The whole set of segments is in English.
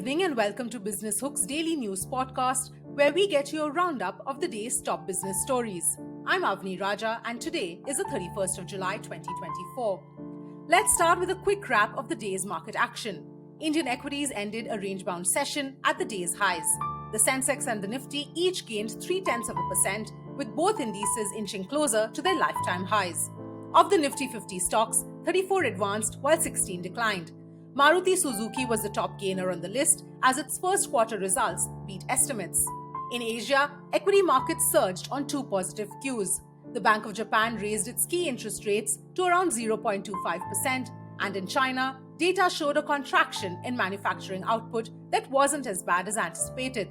evening and welcome to Business Hook's daily news podcast, where we get you a roundup of the day's top business stories. I'm Avni Raja and today is the 31st of July 2024. Let's start with a quick wrap of the day's market action. Indian equities ended a range-bound session at the day's highs. The Sensex and the Nifty each gained 0.3%, with both indices inching closer to their lifetime highs. Of the Nifty 50 stocks, 34 advanced while 16 declined. Maruti Suzuki was the top gainer on the list as its first quarter results beat estimates. In Asia, equity markets surged on two positive cues. The Bank of Japan raised its key interest rates to around 0.25%, and in China, data showed a contraction in manufacturing output that wasn't as bad as anticipated.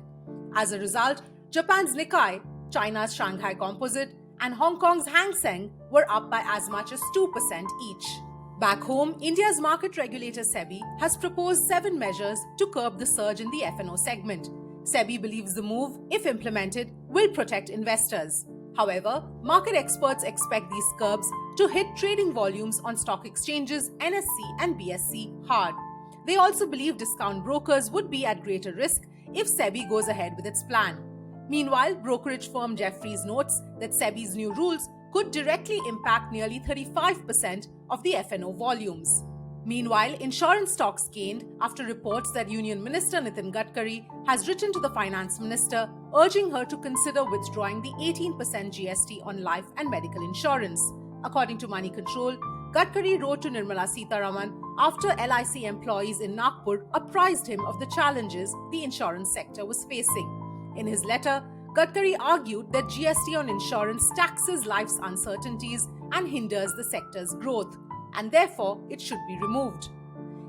As a result, Japan's Nikkei, China's Shanghai Composite, and Hong Kong's Hang Seng were up by as much as 2% each. Back home, India's market regulator SEBI has proposed 7 measures to curb the surge in the F&O segment. SEBI believes the move, if implemented, will protect investors. However, market experts expect these curbs to hit trading volumes on stock exchanges, NSE and BSE hard. They also believe discount brokers would be at greater risk if SEBI goes ahead with its plan. Meanwhile, brokerage firm Jefferies notes that SEBI's new rules could directly impact nearly 35% of the F&O volumes. Meanwhile, insurance stocks gained after reports that Union Minister Nitin Gadkari has written to the Finance Minister urging her to consider withdrawing the 18% GST on life and medical insurance. According to Money Control, Gadkari wrote to Nirmala Sitharaman after LIC employees in Nagpur apprised him of the challenges the insurance sector was facing. In his letter, Gadkari argued that GST on insurance taxes life's uncertainties and hinders the sector's growth, and therefore it should be removed.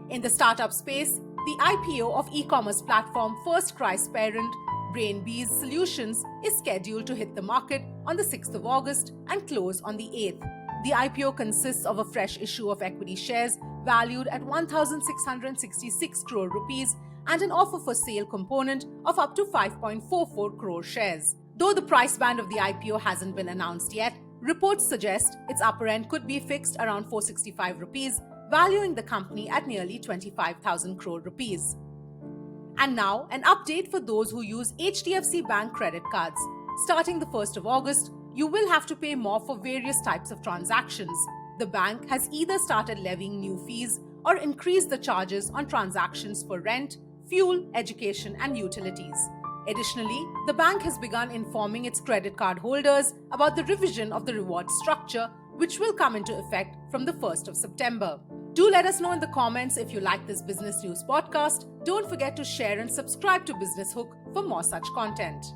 In the startup space, the IPO of e-commerce platform FirstCry's parent, Brainbees Solutions, is scheduled to hit the market on the 6th of August and close on the 8th. The IPO consists of a fresh issue of equity shares valued at 1,666 crore rupees and an offer for sale component of up to 5.44 crore shares. Though the price band of the IPO hasn't been announced yet, reports suggest its upper end could be fixed around 465 rupees, valuing the company at nearly 25,000 crore rupees. And now, an update for those who use HDFC Bank credit cards. Starting the 1st of August, you will have to pay more for various types of transactions. The bank has either started levying new fees or increased the charges on transactions for rent, fuel, education, and utilities. Additionally, the bank has begun informing its credit card holders about the revision of the reward structure, which will come into effect from the 1st of September. Do let us know in the comments if you like this business news podcast. Don't forget to share and subscribe to Business Hook for more such content.